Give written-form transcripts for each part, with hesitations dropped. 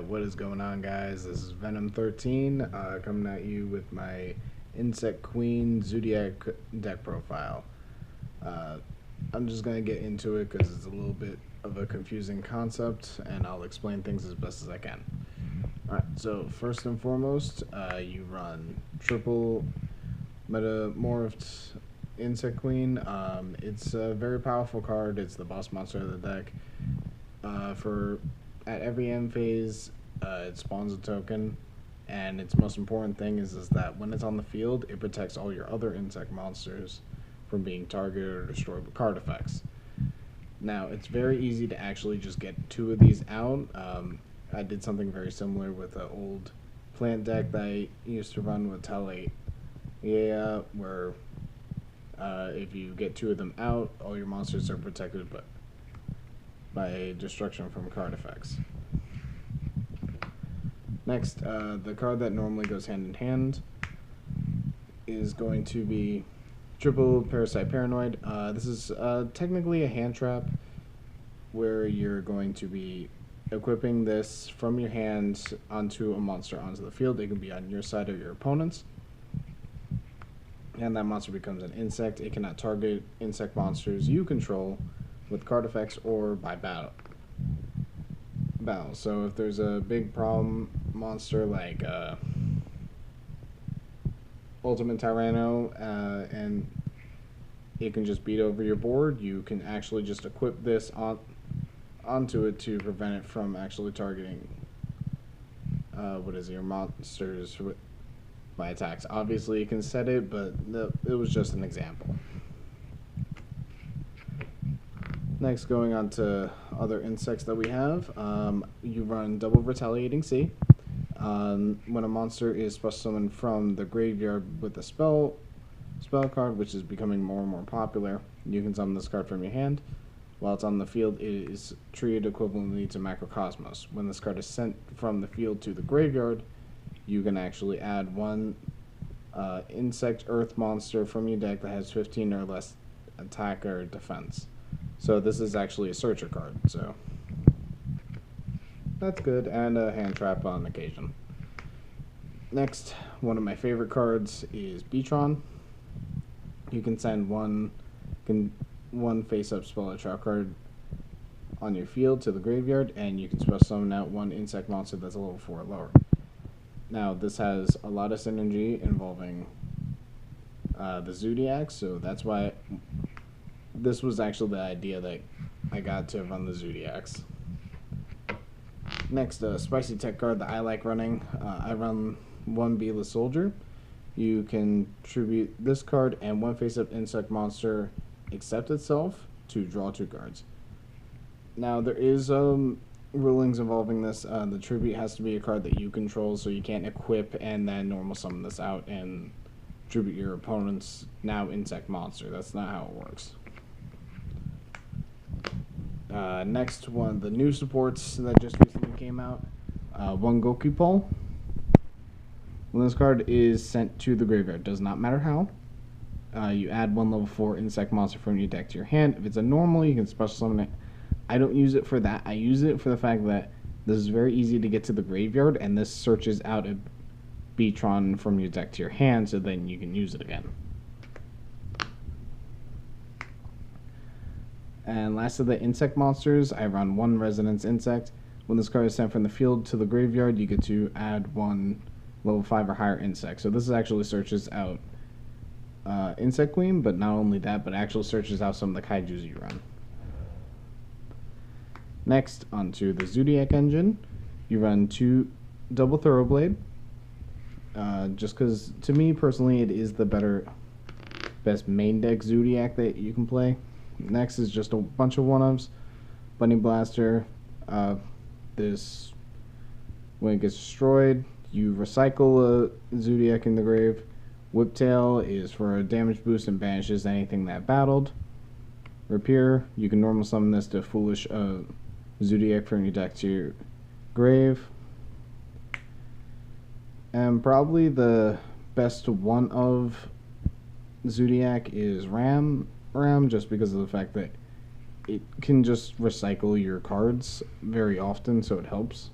What is going on, guys? This is Venom 13 coming at you with my Insect Queen Zoodiac deck profile. I'm just going to get into it because it's a little bit of a confusing concept, and I'll explain things as best as I can. Alright, so first and foremost, you run triple Metamorphed Insect Queen. It's a very powerful card. It's the boss monster of the deck. At every end phase, it spawns a token, and its most important thing is that when it's on the field, it protects all your other insect monsters from being targeted or destroyed with card effects. Now, it's very easy to actually just get two of these out. I did something very similar with an old plant deck that I used to run with Tele, where if you get two of them out, all your monsters are protected by destruction from card effects. Next, the card that normally goes hand in hand is going to be Triple Parasite Paranoid. This is technically a hand trap where you're going to be equipping this from your hand onto a monster onto the field. It can be on your side or your opponent's, and that monster becomes an insect. It cannot target insect monsters you control with card effects or by battle. So if there's a big problem monster like Ultimate Tyranno and it can just beat over your board, you can actually just equip this onto it to prevent it from actually targeting your monsters by attacks. Obviously you can set it, but it was just an example. Next, going on to other insects that we have, you run double Retaliating Sea. When a monster is special summoned from the graveyard with a spell card, which is becoming more and more popular, you can summon this card from your hand. While it's on the field, it is treated equivalently to Macrocosmos. When this card is sent from the field to the graveyard, you can actually add one insect earth monster from your deck that has 15 or less attack or defense. So this is actually a searcher card, so that's good, and a hand trap on occasion. Next, one of my favorite cards is Beatron. You can send one face-up spell or trap card on your field to the graveyard, and you can special summon out one insect monster that's a level 4 or lower. Now, this has a lot of synergy involving the Zoodiac, so that's why this was actually the idea that I got to run the Zoodiacs. Next, a spicy tech card that I like running. I run one Beeless Soldier. You can tribute this card and one face-up insect monster accept itself to draw 2 cards. Now, there is rulings involving this. The tribute has to be a card that you control, so you can't equip and then normal summon this out and tribute your opponent's now insect monster. That's not how it works. Next, one of the new supports that just recently came out, one Goku Pole. When this card is sent to the graveyard, does not matter how, you add one level 4 insect monster from your deck to your hand. If it's a normal, you can special summon it. I don't use it for that. I use it for the fact that this is very easy to get to the graveyard, and this searches out a Beatron from your deck to your hand, so then you can use it again. And last of the insect monsters, I run one Resonance Insect. When this card is sent from the field to the graveyard, you get to add one level 5 or higher insect. So this actually searches out Insect Queen, but not only that, but actually searches out some of the kaijus you run. Next, onto the Zoodiac engine. You run 2 double Thoroughblade. Just because, to me personally, it is the best main deck Zoodiac that you can play. Next is just a bunch of one-ups. Bunny Blaster. This, when it gets destroyed, you recycle a Zoodiac in the grave. Whiptail is for a damage boost and banishes anything that battled. Rapier, you can normal summon this to foolish Zoodiac from your deck to your grave. And probably the best one of Zoodiac is Ram, just because of the fact that it can just recycle your cards very often, so it helps.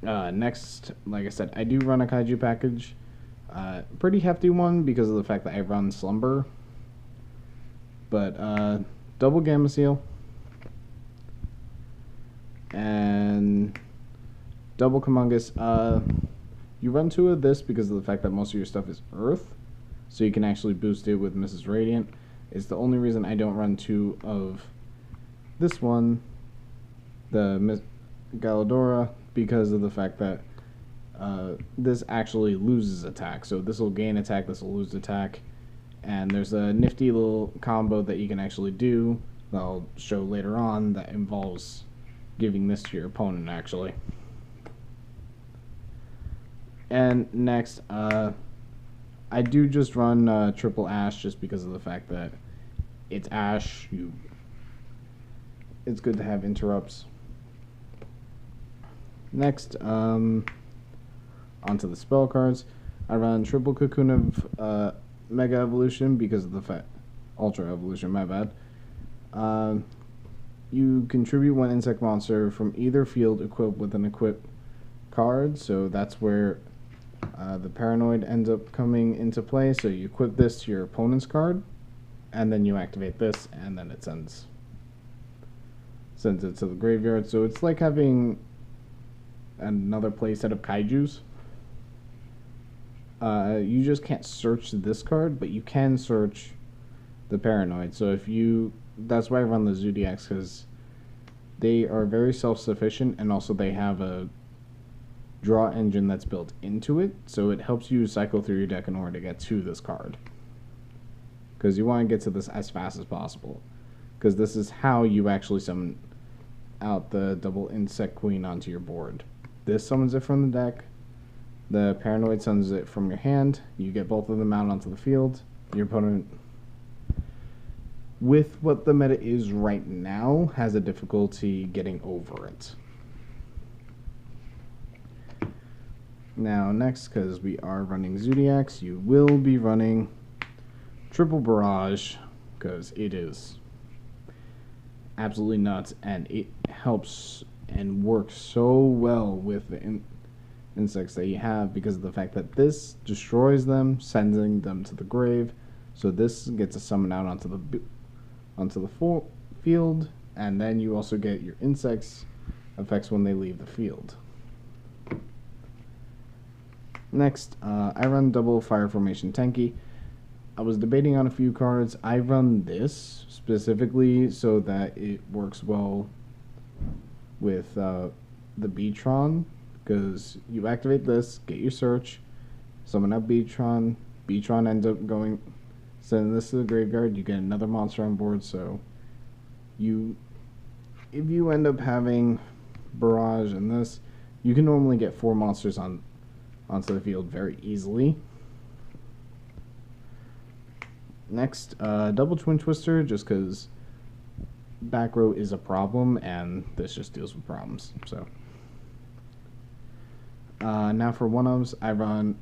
Next, like I said, I do run a kaiju package. Pretty hefty one because of the fact that I run Slumber. But double Gamma Seal and double Humongous. You run two of this because of the fact that most of your stuff is Earth, so you can actually boost it with Mrs. Radiant. It's the only reason I don't run two of this one, the Miss Galadora, because of the fact that this actually loses attack. So this will gain attack, this will lose attack. And there's a nifty little combo that you can actually do that I'll show later on that involves giving this to your opponent, actually. And next, I do just run triple Ash just because of the fact that it's Ash. It's good to have interrupts. Next, onto the spell cards. I run triple Cocoon of Mega Evolution because of the Ultra Evolution, my bad. You contribute one insect monster from either field equipped with an equipped card, so that's where the Paranoid ends up coming into play. So you equip this to your opponent's card, and then you activate this, and then it sends it to the graveyard. So it's like having another playset of kaijus. You just can't search this card, but you can search the Paranoid. So that's why I run the Zoodiacs, because they are very self-sufficient, and also they have a draw engine that's built into it, so it helps you cycle through your deck in order to get to this card, because you want to get to this as fast as possible, because this is how you actually summon out the double Insect Queen onto your board. This summons it from the deck, the Paranoid summons it from your hand, you get both of them out onto the field. Your opponent, with what the meta is right now, has a difficulty getting over it. Now next, because we are running Zoodiacs, you will be running triple Barrage, because it is absolutely nuts, and it helps and works so well with the insects that you have, because of the fact that this destroys them, sending them to the grave. So this gets a summon out onto the field, and then you also get your insects effects when they leave the field. Next, I run double Fire Formation Tenki. I was debating on a few cards. I run this specifically so that it works well with the Beatron, because you activate this, get your search, summon up Beatron. Beatron ends up sending this to the graveyard. You get another monster on board. So if you end up having Barrage and this, you can normally get 4 monsters onto the field very easily. Next, double Twin Twister, just because back row is a problem, and this just deals with problems. So now for one-ofs, I run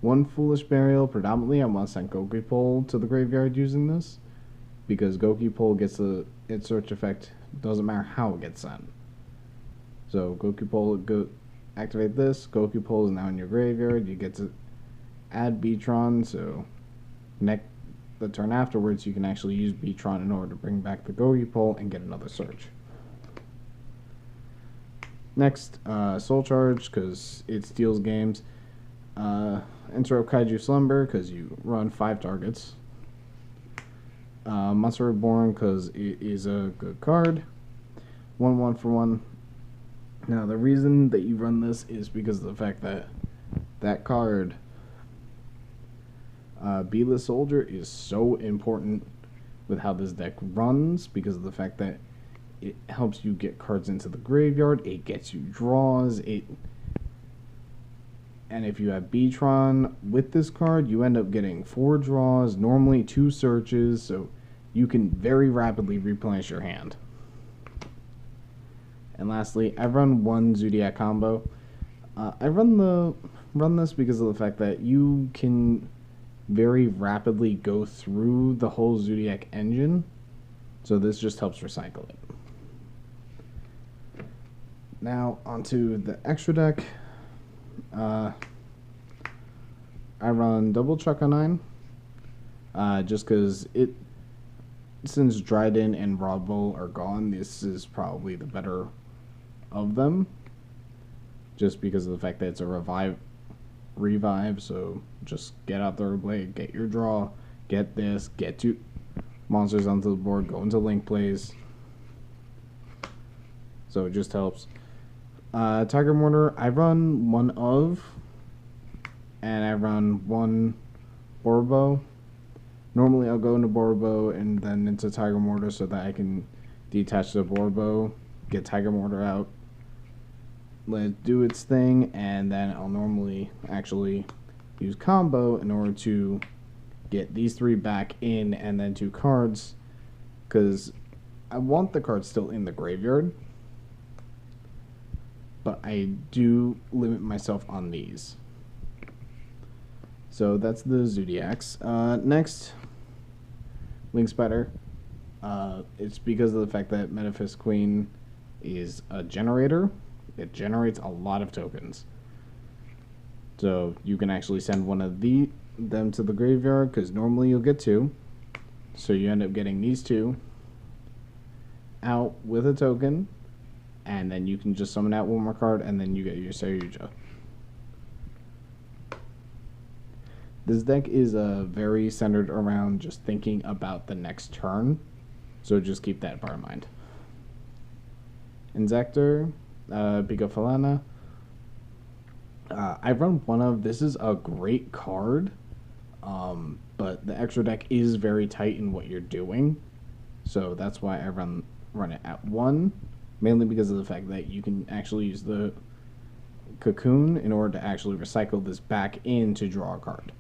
one Foolish Burial. Predominantly, I want to send Gokipole to the graveyard using this, because Gokipole gets its search effect, doesn't matter how it gets sent. So Gokipole, activate this, Gokipole is now in your graveyard. You get to add Beatron, so the turn afterwards, you can actually use Beatron in order to bring back the Gokipole and get another search. Next, Soul Charge, because it steals games. Interrupt Kaiju Slumber, because you run 5 targets. Monster Reborn, because it is a good card. 1 for 1. Now, the reason that you run this is because of the fact that that card, B-List Soldier, is so important with how this deck runs, because of the fact that it helps you get cards into the graveyard, it gets you draws, and if you have Beatron with this card, you end up getting 4 draws, normally 2 searches, so you can very rapidly replenish your hand. And lastly, I run one Zoodiac combo. I run this because of the fact that you can very rapidly go through the whole Zoodiac engine, so this just helps recycle it. Now onto the extra deck. I run double Chuck-O-Nine, just because since Dryden and Rod Bull are gone, this is probably the better of them, just because of the fact that it's a revive, so just get out Third Blade, get your draw, get this, get two monsters onto the board, go into link plays, so it just helps. Tiger Mortar, I run one of, and I run one Borbo. Normally I'll go into Borbo and then into Tiger Mortar so that I can detach the Borbo, get Tiger Mortar out, let it do its thing, and then I'll normally actually use combo in order to get these three back in and then two cards, because I want the cards still in the graveyard, but I do limit myself on these. So that's the Zoodiacs. Next, Link Spider. It's because of the fact that Metaphysics Queen is a generator. It generates a lot of tokens. So you can actually send one of them to the graveyard, because normally you'll get two. So you end up getting these two out with a token, and then you can just summon out one more card, and then you get your Yugioh. This deck is very centered around just thinking about the next turn, so just keep that in mind. Inzektor, Pico Falana. I run one of, this is a great card, but the extra deck is very tight in what you're doing, so that's why I run it at one, mainly because of the fact that you can actually use the Cocoon in order to actually recycle this back in to draw a card.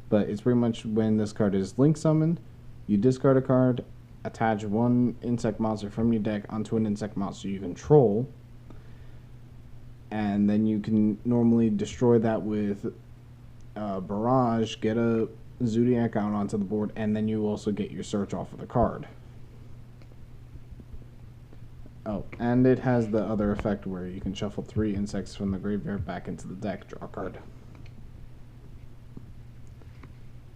But it's pretty much when this card is link summoned, you discard a card, attach one insect monster from your deck onto an insect monster you control, and then you can normally destroy that with Barrage, get a Zoodiac out onto the board, and then you also get your search off of the card. Oh, and it has the other effect where you can shuffle 3 insects from the graveyard back into the deck, draw a card.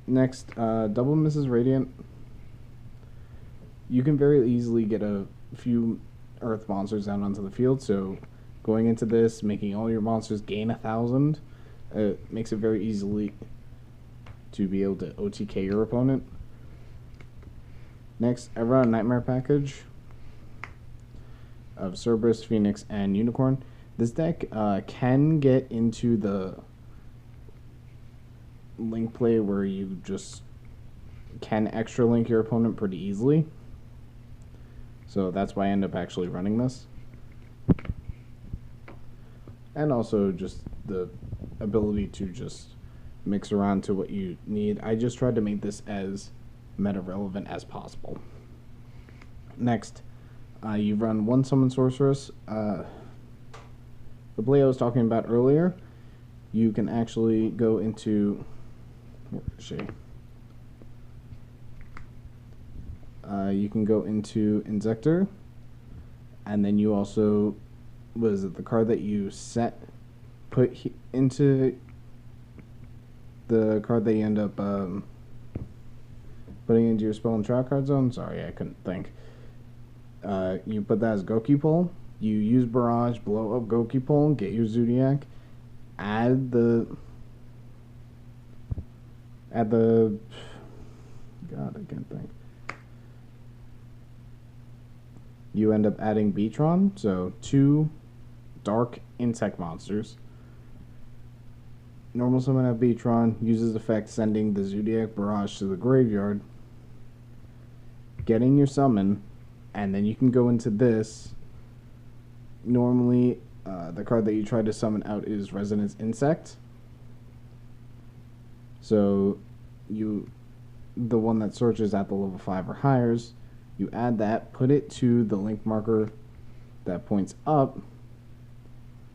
Next, double Mrs. Radiant. You can very easily get a few earth monsters out onto the field, so going into this, making all your monsters gain 1,000, makes it very easily to be able to OTK your opponent. Next, I run a Nightmare package of Cerberus, Phoenix, and Unicorn. This deck can get into the link play where you just can extra link your opponent pretty easily, so that's why I end up actually running this, and also just the ability to just mix around to what you need. I just tried to make this as meta relevant as possible. Next, you run one Summon Sorceress. The play I was talking about earlier, you can actually go into, where is she? You can go into Inzektor, and then you also, what is it, the card that you put into the card that you end up putting into your spell and trap card zone. Sorry, I couldn't think. You put that as Gokipole. You use Barrage, blow up Gokipole, get your Zoodiac, add the God, I can't think. You end up adding Beatron, so 2 dark insect monsters. Normal summon at Beatron, uses effect sending the Zoodiac Barrage to the graveyard, getting your summon, and then you can go into this. Normally, the card that you try to summon out is Resonance Insect. So, the one that searches at the level 5 or higher, you add that, put it to the link marker that points up,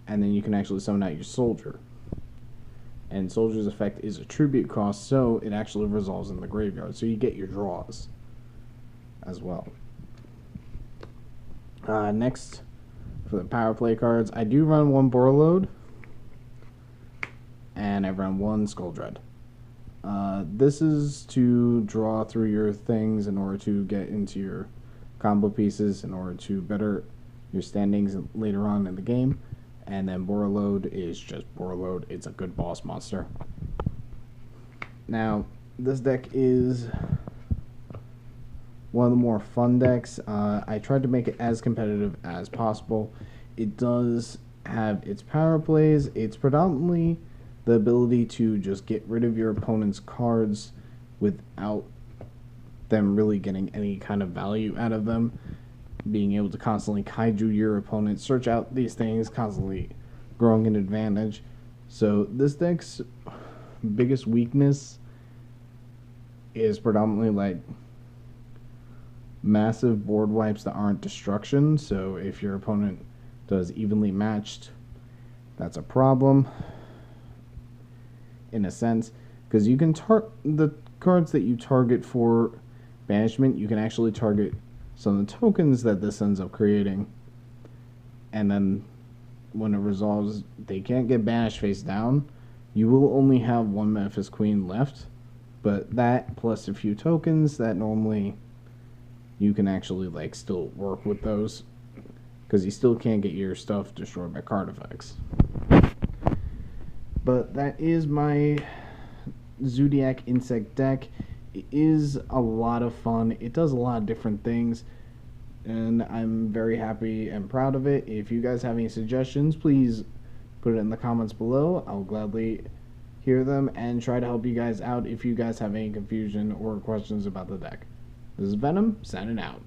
and then you can actually summon out your Soldier. And Soldier's effect is a tribute cost, so it actually resolves in the graveyard, so you get your draws as well. Next, For the power play cards, I do run one Borreload, and I run one Skull Dread. This is to draw through your things in order to get into your combo pieces in order to better your standings later on in the game. And then Borreload is just Borreload. It's a good boss monster. Now, this deck is one of the more fun decks. I tried to make it as competitive as possible. It does have its power plays. It's predominantly the ability to just get rid of your opponent's cards without them really getting any kind of value out of them. Being able to constantly kaiju your opponent, search out these things, constantly growing an advantage. So this deck's biggest weakness is predominantly like massive board wipes that aren't destruction. So if your opponent does evenly matched, that's a problem in a sense, because you can the cards that you target for banishment, you can actually target some of the tokens that this ends up creating, and then when it resolves, they can't get banished face down. You will only have one Memphis Queen left, but that plus a few tokens that normally you can actually like still work with those, because you still can't get your stuff destroyed by card effects. But that is my Zoodiac Insect deck. It is a lot of fun. It does a lot of different things, and I'm very happy and proud of it. If you guys have any suggestions, please put it in the comments below. I'll gladly hear them and try to help you guys out if you guys have any confusion or questions about the deck. This is Venom, signing out.